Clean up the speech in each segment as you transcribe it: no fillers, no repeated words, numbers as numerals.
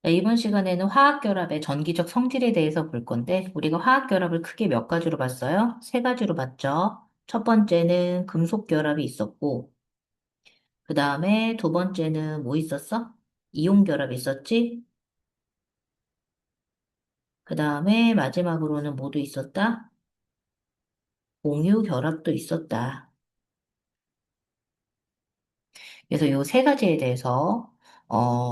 자, 이번 시간에는 화학결합의 전기적 성질에 대해서 볼 건데, 우리가 화학결합을 크게 몇 가지로 봤어요? 세 가지로 봤죠. 첫 번째는 금속결합이 있었고, 그 다음에 두 번째는 뭐 있었어? 이온결합이 있었지? 그 다음에 마지막으로는 뭐도 있었다? 공유결합도 있었다. 그래서 요 세 가지에 대해서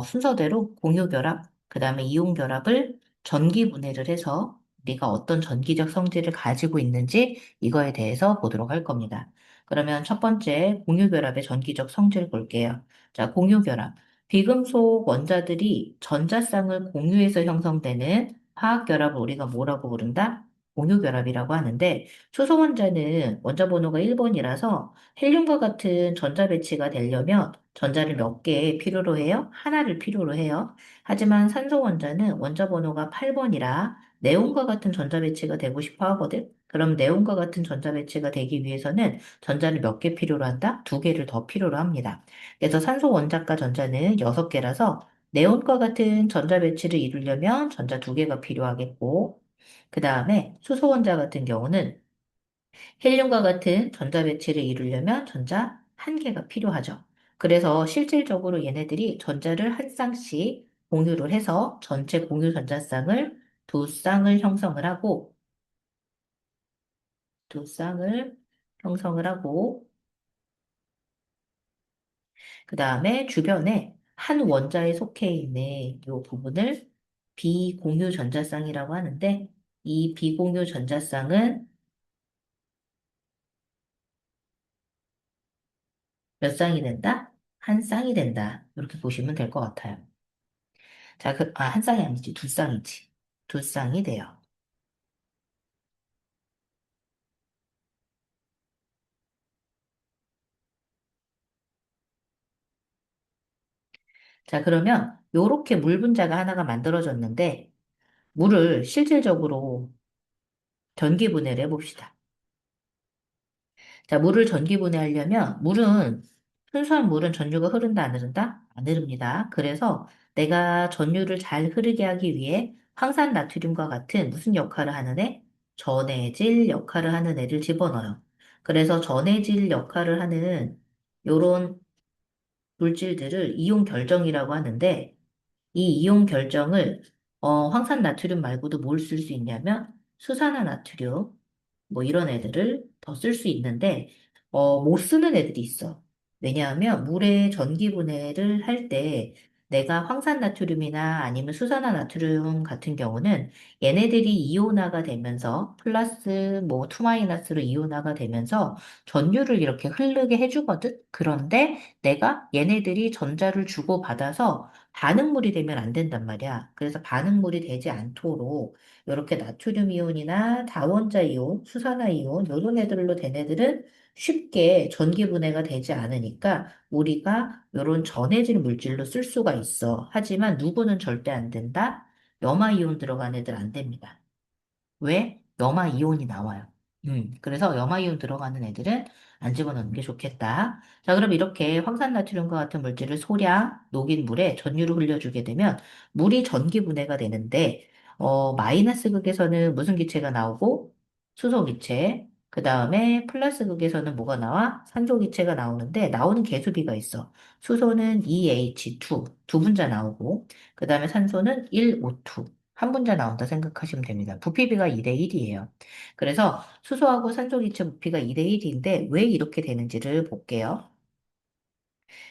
순서대로 공유결합, 그 다음에 이온결합을 전기분해를 해서 우리가 어떤 전기적 성질을 가지고 있는지 이거에 대해서 보도록 할 겁니다. 그러면 첫 번째 공유결합의 전기적 성질을 볼게요. 자, 공유결합. 비금속 원자들이 전자쌍을 공유해서 형성되는 화학결합을 우리가 뭐라고 부른다? 공유결합이라고 하는데 수소 원자는 원자 번호가 1번이라서 헬륨과 같은 전자 배치가 되려면 전자를 몇 개 필요로 해요? 하나를 필요로 해요. 하지만 산소 원자는 원자 번호가 8번이라 네온과 같은 전자 배치가 되고 싶어 하거든. 그럼 네온과 같은 전자 배치가 되기 위해서는 전자를 몇 개 필요로 한다? 두 개를 더 필요로 합니다. 그래서 산소 원자과 전자는 6개라서 네온과 같은 전자 배치를 이루려면 전자 두 개가 필요하겠고, 그 다음에 수소 원자 같은 경우는 헬륨과 같은 전자 배치를 이루려면 전자 한 개가 필요하죠. 그래서 실질적으로 얘네들이 전자를 한 쌍씩 공유를 해서 전체 공유 전자쌍을 두 쌍을 형성을 하고, 두 쌍을 형성을 하고, 그 다음에 주변에 한 원자에 속해 있는 이 부분을 비공유 전자쌍이라고 하는데, 이 비공유 전자쌍은 몇 쌍이 된다? 한 쌍이 된다. 이렇게 보시면 될 것 같아요. 자, 한 쌍이 아니지, 두 쌍이지. 두 쌍이 돼요. 자, 그러면 요렇게 물 분자가 하나가 만들어졌는데, 물을 실질적으로 전기 분해를 해봅시다. 자, 물을 전기 분해하려면, 순수한 물은 전류가 흐른다, 안 흐른다? 안 흐릅니다. 그래서 내가 전류를 잘 흐르게 하기 위해 황산 나트륨과 같은 무슨 역할을 하는 애? 전해질 역할을 하는 애를 집어넣어요. 그래서 전해질 역할을 하는 요런 물질들을 이온 결정이라고 하는데, 이 이온 결정을 황산 나트륨 말고도 뭘 쓸 수 있냐면 수산화 나트륨 뭐 이런 애들을 더 쓸 수 있는데 못 쓰는 애들이 있어. 왜냐하면 물의 전기 분해를 할 때 내가 황산 나트륨이나 아니면 수산화 나트륨 같은 경우는 얘네들이 이온화가 되면서 플러스 뭐 투 마이너스로 이온화가 되면서 전류를 이렇게 흐르게 해주거든. 그런데 내가 얘네들이 전자를 주고받아서 반응물이 되면 안 된단 말이야. 그래서 반응물이 되지 않도록 이렇게 나트륨 이온이나 다원자 이온, 수산화 이온 이런 애들로 된 애들은 쉽게 전기 분해가 되지 않으니까 우리가 이런 전해질 물질로 쓸 수가 있어. 하지만 누구는 절대 안 된다? 염화 이온 들어간 애들 안 됩니다. 왜? 염화 이온이 나와요. 그래서 염화 이온 들어가는 애들은 안 집어넣는 게 좋겠다. 자, 그럼 이렇게 황산나트륨과 같은 물질을 소량 녹인 물에 전류를 흘려주게 되면 물이 전기 분해가 되는데, 마이너스 극에서는 무슨 기체가 나오고, 수소 기체, 그 다음에 플러스 극에서는 뭐가 나와? 산소 기체가 나오는데, 나오는 계수비가 있어. 수소는 EH2, 두 분자 나오고, 그 다음에 산소는 1O2. 한 분자 나온다 생각하시면 됩니다. 부피비가 2대 1이에요. 그래서 수소하고 산소기체 부피가 2대 1인데 왜 이렇게 되는지를 볼게요.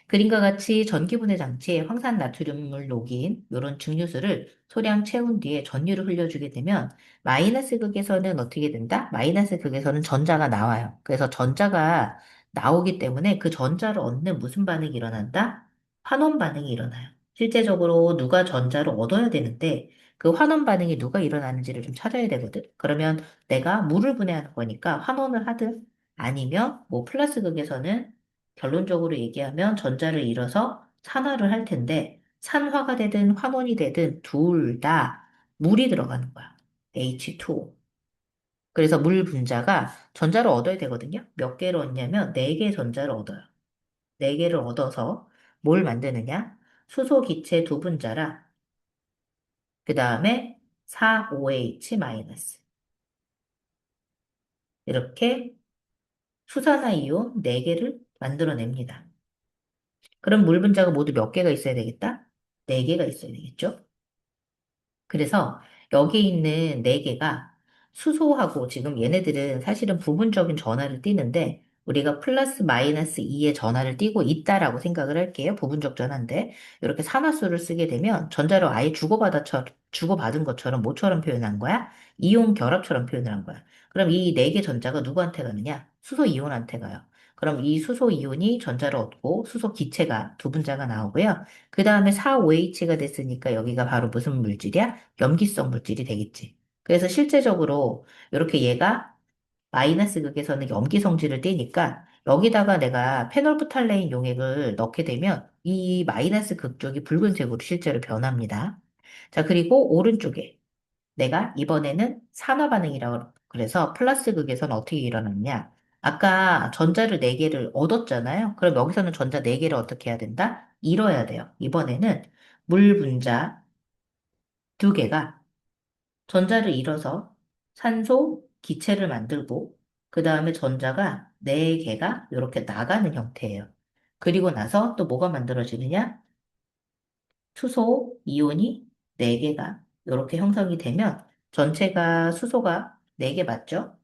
그림과 같이 전기분해 장치에 황산 나트륨을 녹인 이런 증류수를 소량 채운 뒤에 전류를 흘려주게 되면 마이너스 극에서는 어떻게 된다? 마이너스 극에서는 전자가 나와요. 그래서 전자가 나오기 때문에 그 전자를 얻는 무슨 반응이 일어난다? 환원 반응이 일어나요. 실제적으로 누가 전자를 얻어야 되는데 그 환원 반응이 누가 일어나는지를 좀 찾아야 되거든. 그러면 내가 물을 분해하는 거니까 환원을 하든 아니면 뭐 플러스 극에서는 결론적으로 얘기하면 전자를 잃어서 산화를 할 텐데 산화가 되든 환원이 되든 둘 다 물이 들어가는 거야. H2O. 그래서 물 분자가 전자를 얻어야 되거든요. 몇 개를 얻냐면 네 개 전자를 얻어요. 네 개를 얻어서 뭘 만드느냐? 수소 기체 두 분자라 그 다음에 4OH 마이너스. 이렇게 수산화이온 4개를 만들어냅니다. 그럼 물 분자가 모두 몇 개가 있어야 되겠다? 4개가 있어야 되겠죠? 그래서 여기 있는 네 개가 수소하고 지금 얘네들은 사실은 부분적인 전하를 띠는데 우리가 플러스 마이너스 2의 전하를 띠고 있다라고 생각을 할게요. 부분적 전하인데 이렇게 산화수를 쓰게 되면 전자를 아예 주고받은 것처럼 뭐처럼 표현한 거야? 이온 결합처럼 표현을 한 거야. 그럼 이 네 개 전자가 누구한테 가느냐? 수소 이온한테 가요. 그럼 이 수소 이온이 전자를 얻고 수소 기체가 두 분자가 나오고요. 그 다음에 4OH가 됐으니까 여기가 바로 무슨 물질이야? 염기성 물질이 되겠지. 그래서 실제적으로 이렇게 얘가 마이너스 극에서는 염기 성질을 띠니까 여기다가 내가 페놀프탈레인 용액을 넣게 되면 이 마이너스 극 쪽이 붉은색으로 실제로 변합니다. 자, 그리고 오른쪽에 내가 이번에는 산화 반응이라고 그래서 플러스 극에서는 어떻게 일어났냐? 아까 전자를 4개를 얻었잖아요. 그럼 여기서는 전자 4개를 어떻게 해야 된다? 잃어야 돼요. 이번에는 물 분자 2개가 전자를 잃어서 산소 기체를 만들고 그 다음에 전자가 4개가 이렇게 나가는 형태예요. 그리고 나서 또 뭐가 만들어지느냐? 수소 이온이 4개가 이렇게 형성이 되면 전체가 수소가 4개 맞죠?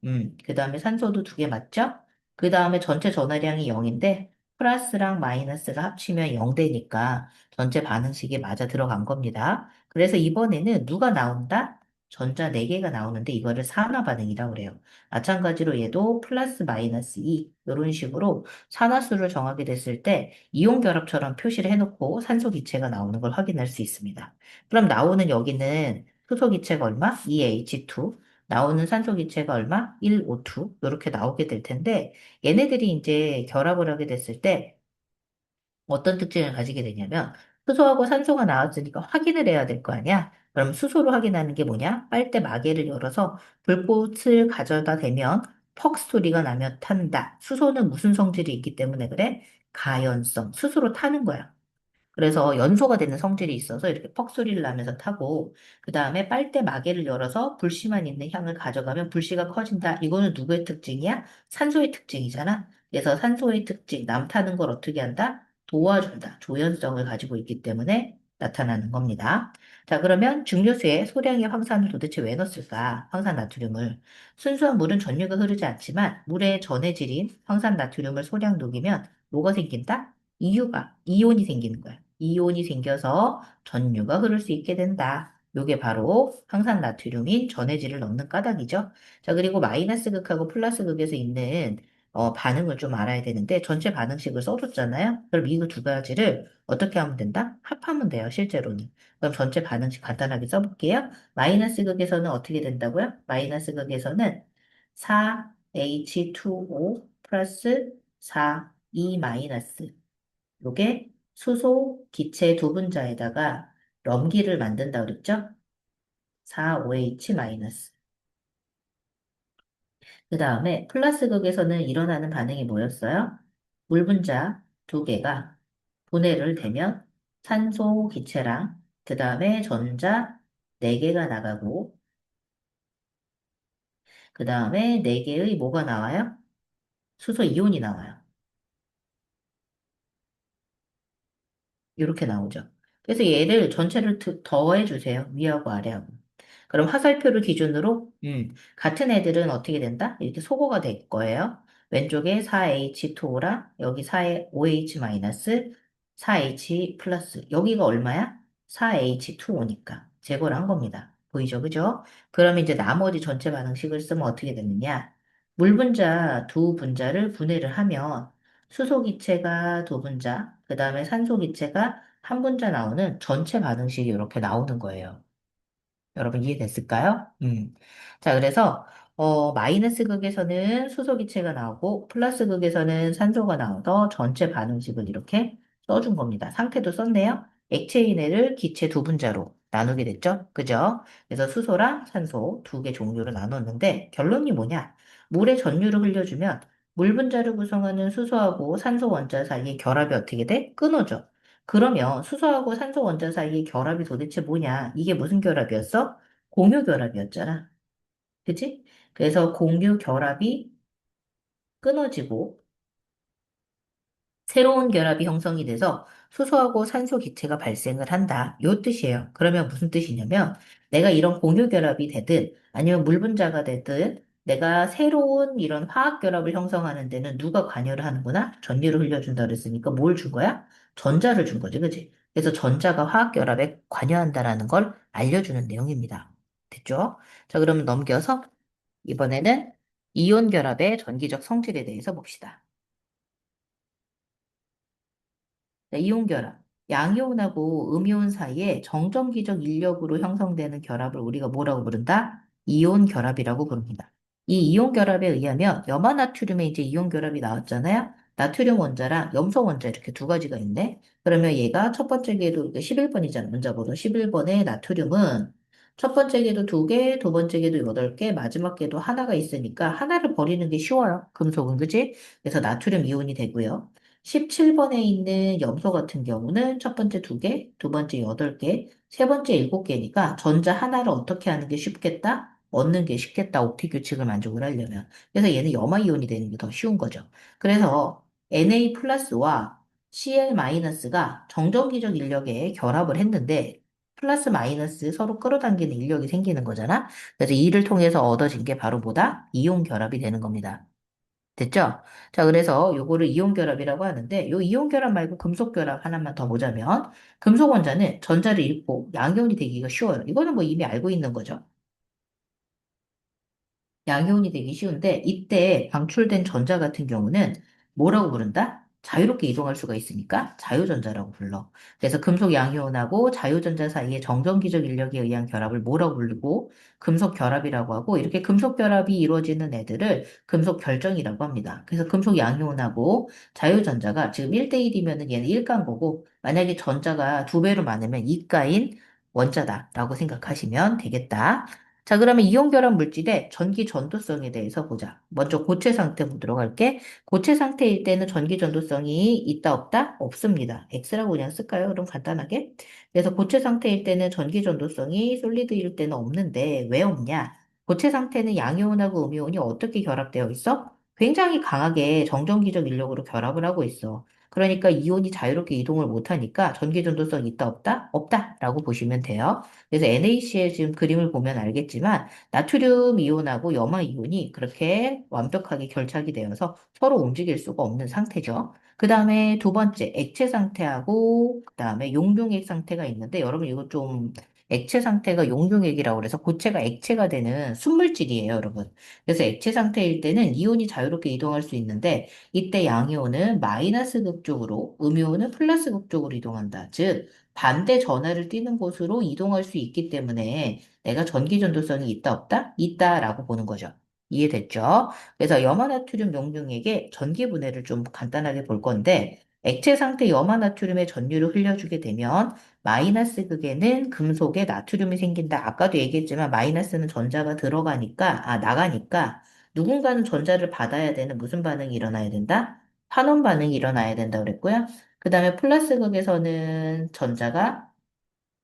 그 다음에 산소도 2개 맞죠? 그 다음에 전체 전하량이 0인데 플러스랑 마이너스가 합치면 0 되니까 전체 반응식이 맞아 들어간 겁니다. 그래서 이번에는 누가 나온다? 전자 4개가 나오는데 이거를 산화 반응이라고 그래요. 마찬가지로 얘도 플러스 마이너스 2 이런 식으로 산화수를 정하게 됐을 때 이온 결합처럼 표시를 해놓고 산소 기체가 나오는 걸 확인할 수 있습니다. 그럼 나오는 여기는 수소 기체가 얼마? 2H2. 나오는 산소 기체가 얼마? 1O2. 이렇게 나오게 될 텐데 얘네들이 이제 결합을 하게 됐을 때 어떤 특징을 가지게 되냐면 수소하고 산소가 나왔으니까 확인을 해야 될 거 아니야? 그럼 수소로 확인하는 게 뭐냐? 빨대 마개를 열어서 불꽃을 가져다 대면 퍽 소리가 나며 탄다. 수소는 무슨 성질이 있기 때문에 그래? 가연성. 스스로 타는 거야. 그래서 연소가 되는 성질이 있어서 이렇게 퍽 소리를 나면서 타고, 그 다음에 빨대 마개를 열어서 불씨만 있는 향을 가져가면 불씨가 커진다. 이거는 누구의 특징이야? 산소의 특징이잖아. 그래서 산소의 특징, 남 타는 걸 어떻게 한다? 도와준다. 조연성을 가지고 있기 때문에 나타나는 겁니다. 자, 그러면 중류수에 소량의 황산을 도대체 왜 넣었을까? 황산 나트륨을. 순수한 물은 전류가 흐르지 않지만 물의 전해질인 황산 나트륨을 소량 녹이면 뭐가 생긴다? 이온이 생기는 거야. 이온이 생겨서 전류가 흐를 수 있게 된다. 요게 바로 항산 나트륨인 전해질을 넣는 까닭이죠. 자, 그리고 마이너스 극하고 플러스 극에서 있는 반응을 좀 알아야 되는데 전체 반응식을 써줬잖아요. 그럼 이 두 가지를 어떻게 하면 된다? 합하면 돼요, 실제로는. 그럼 전체 반응식 간단하게 써볼게요. 마이너스 극에서는 어떻게 된다고요? 마이너스 극에서는 4H2O 플러스 4E 마이너스 요게 수소 기체 두 분자에다가 염기를 만든다 그랬죠? 4OH 마이너스. 그 다음에 플러스 극에서는 일어나는 반응이 뭐였어요? 물 분자 2개가 분해를 되면 산소 기체랑 그 다음에 전자 4개가 나가고 그 다음에 4개의 뭐가 나와요? 수소 이온이 나와요. 이렇게 나오죠. 그래서 얘를 전체를 더해 주세요. 위하고 아래하고. 그럼 화살표를 기준으로 같은 애들은 어떻게 된다? 이렇게 소거가 될 거예요. 왼쪽에 4H2O랑 여기 4OH 마이너스 4H 플러스 여기가 얼마야? 4H2O니까 제거를 한 겁니다. 보이죠? 그죠? 그러면 이제 나머지 전체 반응식을 쓰면 어떻게 되느냐? 물 분자 두 분자를 분해를 하면 수소 기체가 두 분자, 그 다음에 산소 기체가 한 분자 나오는 전체 반응식이 이렇게 나오는 거예요. 여러분 이해됐을까요? 자, 그래서 마이너스 극에서는 수소 기체가 나오고 플러스 극에서는 산소가 나와서 전체 반응식을 이렇게 써준 겁니다. 상태도 썼네요. 액체인 애를 기체 두 분자로 나누게 됐죠? 그죠? 그래서 수소랑 산소 두 개 종류로 나눴는데 결론이 뭐냐? 물에 전류를 흘려주면 물 분자를 구성하는 수소하고 산소 원자 사이의 결합이 어떻게 돼? 끊어져. 그러면 수소하고 산소 원자 사이의 결합이 도대체 뭐냐? 이게 무슨 결합이었어? 공유 결합이었잖아. 그치? 그래서 공유 결합이 끊어지고 새로운 결합이 형성이 돼서 수소하고 산소 기체가 발생을 한다. 요 뜻이에요. 그러면 무슨 뜻이냐면 내가 이런 공유 결합이 되든 아니면 물 분자가 되든 내가 새로운 이런 화학 결합을 형성하는 데는 누가 관여를 하는구나? 전류를 흘려준다 그랬으니까 뭘 준 거야? 전자를 준 거지, 그치? 그래서 전자가 화학 결합에 관여한다라는 걸 알려주는 내용입니다. 됐죠? 자, 그러면 넘겨서 이번에는 이온 결합의 전기적 성질에 대해서 봅시다. 네, 이온 결합. 양이온하고 음이온 사이에 정전기적 인력으로 형성되는 결합을 우리가 뭐라고 부른다? 이온 결합이라고 부릅니다. 이 이온 결합에 의하면 염화나트륨에 이제 이온 결합이 나왔잖아요. 나트륨 원자랑 염소 원자 이렇게 두 가지가 있네. 그러면 얘가 첫 번째 궤도 11번이잖아. 문자번호 11번의 나트륨은 첫 번째 궤도 두 개, 두 번째 궤도 8개, 마지막 궤도 하나가 있으니까 하나를 버리는 게 쉬워요. 금속은, 그지? 그래서 나트륨 이온이 되고요. 17번에 있는 염소 같은 경우는 첫 번째 두 개, 두 번째 8개, 세 번째 7개니까 전자 하나를 어떻게 하는 게 쉽겠다? 얻는 게 쉽겠다. 옵틱 규칙을 만족을 하려면. 그래서 얘는 염화이온이 되는 게 더 쉬운 거죠. 그래서 Na 플러스와 Cl 마이너스가 정전기적 인력에 결합을 했는데 플러스 마이너스 서로 끌어당기는 인력이 생기는 거잖아. 그래서 이를 통해서 얻어진 게 바로 뭐다? 이온 결합이 되는 겁니다. 됐죠? 자, 그래서 요거를 이온 결합이라고 하는데, 요 이온 결합 말고 금속 결합 하나만 더 보자면, 금속 원자는 전자를 잃고 양이온이 되기가 쉬워요. 이거는 뭐 이미 알고 있는 거죠. 양이온이 되기 쉬운데 이때 방출된 전자 같은 경우는 뭐라고 부른다? 자유롭게 이동할 수가 있으니까 자유전자라고 불러. 그래서 금속 양이온하고 자유전자 사이의 정전기적 인력에 의한 결합을 뭐라고 부르고 금속 결합이라고 하고 이렇게 금속 결합이 이루어지는 애들을 금속 결정이라고 합니다. 그래서 금속 양이온하고 자유전자가 지금 1대1이면은 얘는 1가인 거고 만약에 전자가 두 배로 많으면 2가인 원자다라고 생각하시면 되겠다. 자, 그러면 이온 결합 물질의 전기 전도성에 대해서 보자. 먼저 고체 상태 보도록 할게. 고체 상태일 때는 전기 전도성이 있다, 없다? 없습니다. X라고 그냥 쓸까요? 그럼 간단하게. 그래서 고체 상태일 때는 전기 전도성이 솔리드일 때는 없는데 왜 없냐? 고체 상태는 양이온하고 음이온이 어떻게 결합되어 있어? 굉장히 강하게 정전기적 인력으로 결합을 하고 있어. 그러니까 이온이 자유롭게 이동을 못하니까 전기 전도성이 있다, 없다? 없다라고 보시면 돼요. 그래서 NaC의 지금 그림을 보면 알겠지만 나트륨 이온하고 염화 이온이 그렇게 완벽하게 결착이 되어서 서로 움직일 수가 없는 상태죠. 그 다음에 두 번째 액체 상태하고 그 다음에 용융액 상태가 있는데 여러분 이거 좀 액체 상태가 용융액이라고 그래서 고체가 액체가 되는 순물질이에요, 여러분. 그래서 액체 상태일 때는 이온이 자유롭게 이동할 수 있는데 이때 양이온은 마이너스 극 쪽으로, 음이온은 플러스 극 쪽으로 이동한다. 즉 반대 전하를 띠는 곳으로 이동할 수 있기 때문에 내가 전기 전도성이 있다 없다? 있다라고 보는 거죠. 이해됐죠? 그래서 염화나트륨 용융액의 전기 분해를 좀 간단하게 볼 건데 액체 상태 염화나트륨의 전류를 흘려주게 되면 마이너스 극에는 금속에 나트륨이 생긴다. 아까도 얘기했지만 마이너스는 전자가 들어가니까 나가니까 누군가는 전자를 받아야 되는 무슨 반응이 일어나야 된다? 환원 반응이 일어나야 된다 그랬고요. 그 다음에 플러스 극에서는 전자가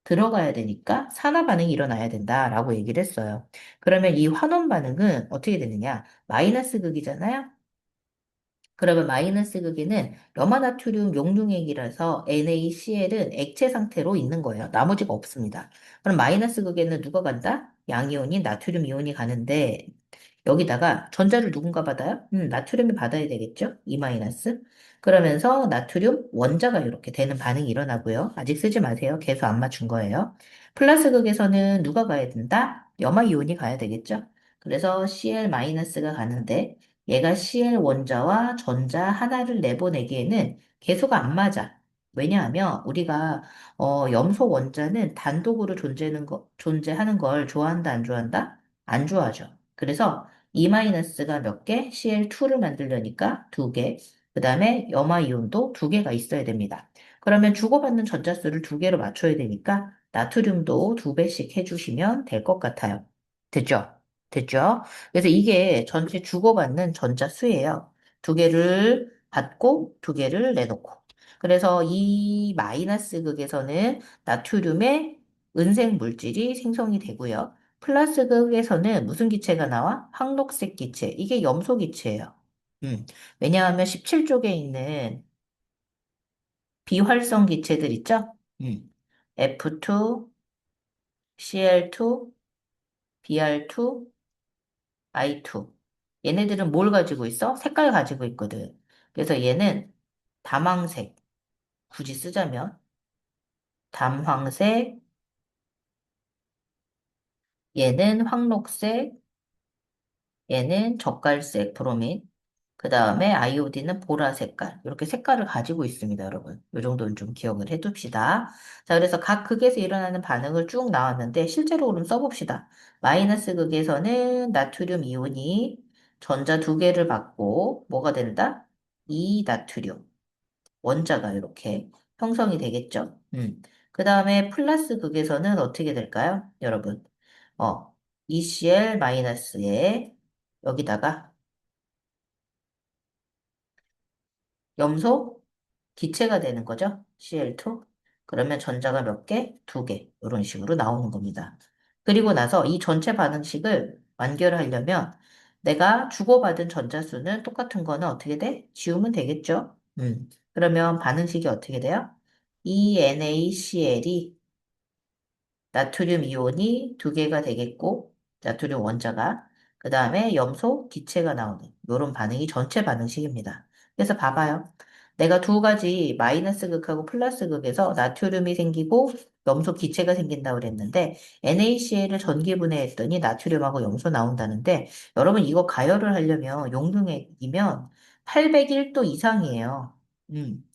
들어가야 되니까 산화 반응이 일어나야 된다라고 얘기를 했어요. 그러면 이 환원 반응은 어떻게 되느냐? 마이너스 극이잖아요. 그러면 마이너스 극에는 염화나트륨 용융액이라서 NaCl은 액체 상태로 있는 거예요. 나머지가 없습니다. 그럼 마이너스 극에는 누가 간다? 양이온인 나트륨 이온이 가는데 여기다가 전자를 누군가 받아요? 나트륨이 받아야 되겠죠? E 마이너스. 그러면서 나트륨 원자가 이렇게 되는 반응이 일어나고요. 아직 쓰지 마세요. 계수 안 맞춘 거예요. 플러스 극에서는 누가 가야 된다? 염화 이온이 가야 되겠죠? 그래서 Cl 마이너스가 가는데 얘가 Cl 원자와 전자 하나를 내보내기에는 계수가 안 맞아. 왜냐하면 우리가 염소 원자는 단독으로 존재하는 걸 좋아한다, 안 좋아한다? 안 좋아하죠. 그래서 E-가 몇 개? Cl2를 만들려니까 두 개. 그 다음에 염화이온도 두 개가 있어야 됩니다. 그러면 주고받는 전자수를 두 개로 맞춰야 되니까 나트륨도 두 배씩 해주시면 될 것 같아요. 됐죠? 됐죠? 그래서 이게 전체 주고받는 전자 수예요. 두 개를 받고 두 개를 내놓고. 그래서 이 마이너스 극에서는 나트륨의 은색 물질이 생성이 되고요. 플러스 극에서는 무슨 기체가 나와? 황록색 기체. 이게 염소 기체예요. 음, 왜냐하면 17쪽에 있는 비활성 기체들 있죠? F2, CL2, Br2, I2. 얘네들은 뭘 가지고 있어? 색깔 가지고 있거든. 그래서 얘는 담황색, 굳이 쓰자면, 담황색, 얘는 황록색, 얘는 젓갈색 브로민, 그 다음에 아이오딘은 보라 색깔. 이렇게 색깔을 가지고 있습니다, 여러분. 이 정도는 좀 기억을 해둡시다. 자, 그래서 각 극에서 일어나는 반응을 쭉 나왔는데, 실제로 그럼 써봅시다. 마이너스 극에서는 나트륨 이온이 전자 두 개를 받고, 뭐가 된다? 이 나트륨. 원자가 이렇게 형성이 되겠죠. 그 다음에 플러스 극에서는 어떻게 될까요? 여러분, ECl-에 여기다가 염소 기체가 되는 거죠. Cl2. 그러면 전자가 몇 개? 두 개. 이런 식으로 나오는 겁니다. 그리고 나서 이 전체 반응식을 완결하려면 내가 주고받은 전자 수는 똑같은 거는 어떻게 돼? 지우면 되겠죠. 그러면 반응식이 어떻게 돼요? ENaCl이 나트륨 이온이 두 개가 되겠고, 나트륨 원자가, 그 다음에 염소 기체가 나오는 이런 반응이 전체 반응식입니다. 그래서 봐봐요. 내가 두 가지 마이너스 극하고 플러스 극에서 나트륨이 생기고 염소 기체가 생긴다고 그랬는데 NaCl을 전기분해했더니 나트륨하고 염소 나온다는데 여러분 이거 가열을 하려면 용융액이면 801도 이상이에요.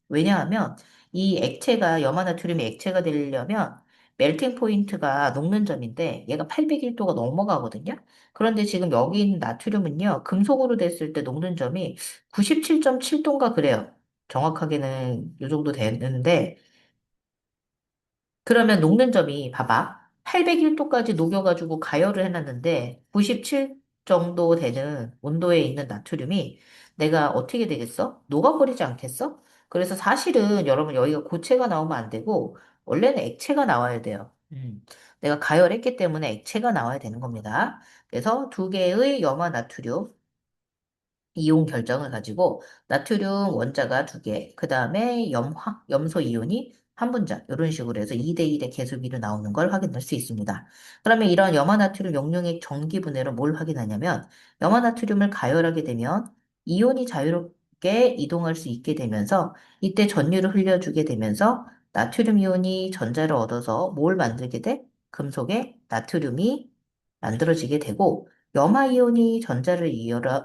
왜냐하면 이 액체가 염화나트륨이 액체가 되려면 멜팅 포인트가 녹는 점인데 얘가 801도가 넘어가거든요. 그런데 지금 여기 있는 나트륨은요. 금속으로 됐을 때 녹는 점이 97.7도인가 그래요. 정확하게는 이 정도 되는데 그러면 녹는 점이 봐봐. 801도까지 녹여가지고 가열을 해놨는데 97 정도 되는 온도에 있는 나트륨이 내가 어떻게 되겠어? 녹아버리지 않겠어? 그래서 사실은 여러분 여기가 고체가 나오면 안 되고 원래는 액체가 나와야 돼요. 내가 가열했기 때문에 액체가 나와야 되는 겁니다. 그래서 두 개의 염화 나트륨 이온 결정을 가지고 나트륨 원자가 두 개, 그 다음에 염소 이온이 한 분자, 이런 식으로 해서 2대1의 계수비로 나오는 걸 확인할 수 있습니다. 그러면 이런 염화나트륨 용융액 전기분해로 뭘 확인하냐면, 염화나트륨을 가열하게 되면 이온이 자유롭게 이동할 수 있게 되면서, 이때 전류를 흘려주게 되면서, 나트륨 이온이 전자를 얻어서 뭘 만들게 돼? 금속의 나트륨이 만들어지게 되고, 염화이온이 전자를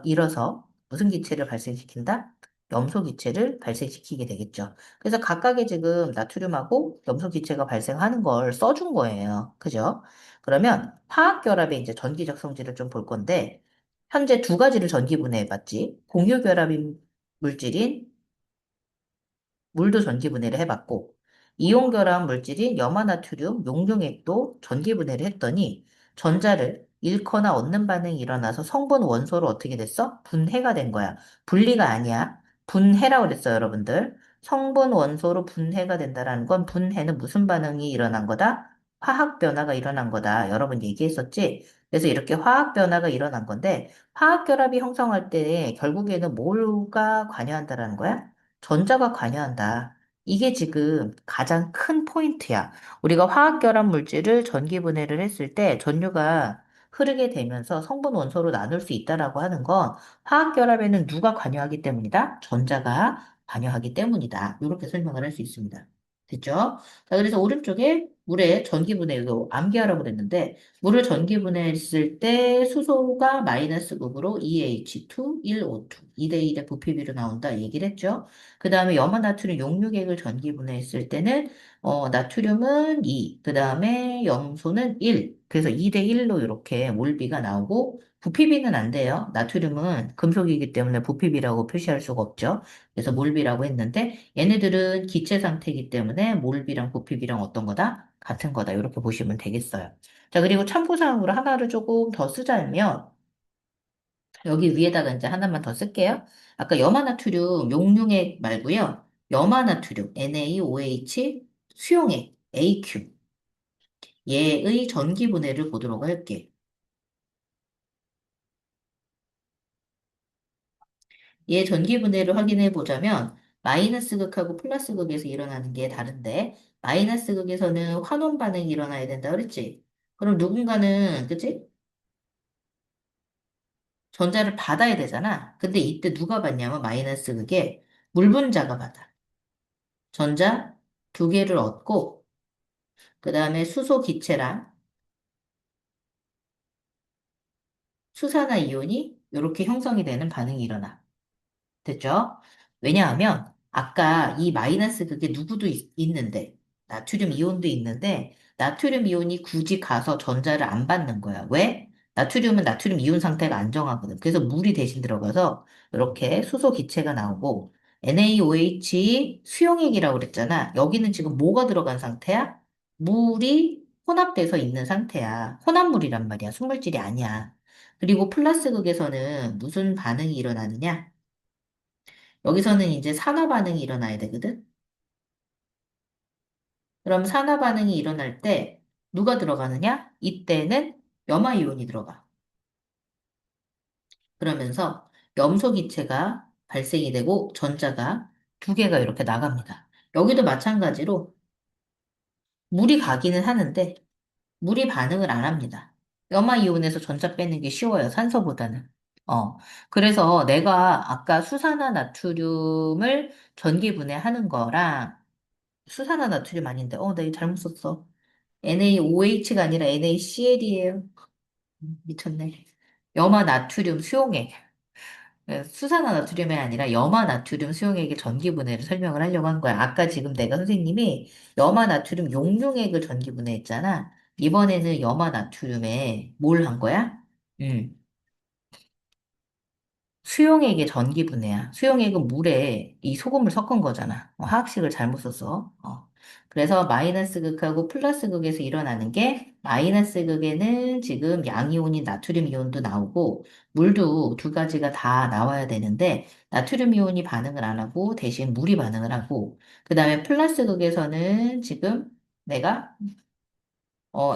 잃어서 무슨 기체를 발생시킨다? 염소 기체를 발생시키게 되겠죠. 그래서 각각의 지금 나트륨하고 염소 기체가 발생하는 걸 써준 거예요. 그죠? 그러면 화학 결합의 이제 전기적 성질을 좀 볼 건데, 현재 두 가지를 전기 분해해 봤지. 공유 결합인 물질인 물도 전기분해를 해봤고, 이온 결합 물질인 염화나트륨 용융액도 전기분해를 했더니 전자를 잃거나 얻는 반응이 일어나서 성분 원소로 어떻게 됐어? 분해가 된 거야. 분리가 아니야. 분해라고 그랬어요, 여러분들. 성분 원소로 분해가 된다라는 건 분해는 무슨 반응이 일어난 거다? 화학 변화가 일어난 거다. 여러분 얘기했었지? 그래서 이렇게 화학 변화가 일어난 건데, 화학 결합이 형성할 때 결국에는 뭐가 관여한다라는 거야? 전자가 관여한다. 이게 지금 가장 큰 포인트야. 우리가 화학결합 물질을 전기분해를 했을 때 전류가 흐르게 되면서 성분 원소로 나눌 수 있다라고 하는 건 화학결합에는 누가 관여하기 때문이다? 전자가 관여하기 때문이다. 이렇게 설명을 할 수 있습니다. 됐죠? 자, 그래서 오른쪽에 물의 전기분해, 이거 암기하라고 그랬는데, 물을 전기분해했을 때 수소가 마이너스 극으로 EH2, 1O2, 2대1의 부피비로 나온다 얘기를 했죠. 그 다음에 염화나트륨 용융액을 전기분해했을 때는 나트륨은 2, 그 다음에 염소는 1. 그래서 2대 1로 이렇게 몰비가 나오고 부피비는 안 돼요. 나트륨은 금속이기 때문에 부피비라고 표시할 수가 없죠. 그래서 몰비라고 했는데 얘네들은 기체 상태이기 때문에 몰비랑 부피비랑 어떤 거다? 같은 거다. 이렇게 보시면 되겠어요. 자, 그리고 참고사항으로 하나를 조금 더 쓰자면 여기 위에다가 이제 하나만 더 쓸게요. 아까 염화나트륨 용융액 말고요. 염화나트륨, NaOH, 수용액, AQ. 얘의 전기분해를 보도록 할게. 얘 전기분해를 확인해 보자면, 마이너스 극하고 플러스 극에서 일어나는 게 다른데, 마이너스 극에서는 환원 반응이 일어나야 된다 그랬지? 그럼 누군가는, 그치? 전자를 받아야 되잖아. 근데 이때 누가 받냐면, 마이너스 극에 물 분자가 받아. 전자 두 개를 얻고, 그 다음에 수소 기체랑 수산화 이온이 이렇게 형성이 되는 반응이 일어나. 됐죠? 왜냐하면 아까 이 마이너스 그게 누구도 있는데 나트륨 이온도 있는데 나트륨 이온이 굳이 가서 전자를 안 받는 거야. 왜? 나트륨은 나트륨 이온 상태가 안정하거든. 그래서 물이 대신 들어가서 이렇게 수소 기체가 나오고 NaOH 수용액이라고 그랬잖아. 여기는 지금 뭐가 들어간 상태야? 물이 혼합돼서 있는 상태야. 혼합물이란 말이야. 순물질이 아니야. 그리고 플러스 극에서는 무슨 반응이 일어나느냐? 여기서는 이제 산화 반응이 일어나야 되거든? 그럼 산화 반응이 일어날 때 누가 들어가느냐? 이때는 염화이온이 들어가. 그러면서 염소 기체가 발생이 되고 전자가 두 개가 이렇게 나갑니다. 여기도 마찬가지로 물이 가기는 하는데 물이 반응을 안 합니다. 염화이온에서 전자 빼는 게 쉬워요, 산소보다는. 어. 그래서 내가 아까 수산화 나트륨을 전기분해하는 거랑 수산화 나트륨 아닌데, 나 이거 잘못 썼어. NaOH가 아니라 NaCl이에요. 미쳤네. 염화 나트륨 수용액. 수산화 나트륨이 아니라 염화 나트륨 수용액의 전기분해를 설명을 하려고 한 거야. 아까 지금 내가 선생님이 염화 나트륨 용융액을 전기분해했잖아. 이번에는 염화 나트륨에 뭘 한 거야? 음. 수용액의 전기분해야. 수용액은 물에 이 소금을 섞은 거잖아. 화학식을 잘못 썼어. 그래서 마이너스 극하고 플러스 극에서 일어나는 게 마이너스 극에는 지금 양이온인 나트륨 이온도 나오고 물도 두 가지가 다 나와야 되는데 나트륨 이온이 반응을 안 하고 대신 물이 반응을 하고 그 다음에 플러스 극에서는 지금 내가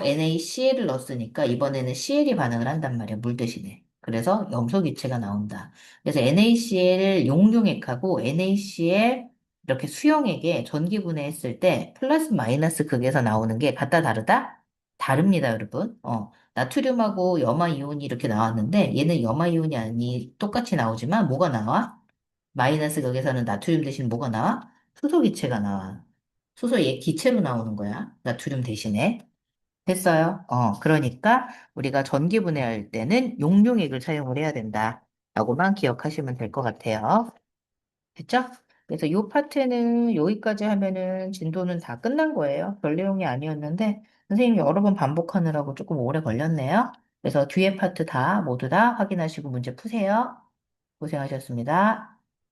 NaCl을 넣었으니까 이번에는 Cl이 반응을 한단 말이야, 물 대신에. 그래서 염소 기체가 나온다. 그래서 NaCl 용융액하고 NaCl 이렇게 수용액에 전기분해했을 때 플러스 마이너스 극에서 나오는 게 같다 다르다? 다릅니다, 여러분. 나트륨하고 염화이온이 이렇게 나왔는데 얘는 염화이온이 아니 똑같이 나오지만 뭐가 나와? 마이너스 극에서는 나트륨 대신 뭐가 나와? 수소 기체가 나와. 수소 얘 기체로 나오는 거야, 나트륨 대신에. 됐어요. 그러니까 우리가 전기 분해할 때는 용융액을 사용을 해야 된다. 라고만 기억하시면 될 것 같아요. 됐죠? 그래서 이 파트는 여기까지 하면은 진도는 다 끝난 거예요. 별 내용이 아니었는데 선생님이 여러 번 반복하느라고 조금 오래 걸렸네요. 그래서 뒤에 파트 다 모두 다 확인하시고 문제 푸세요. 고생하셨습니다.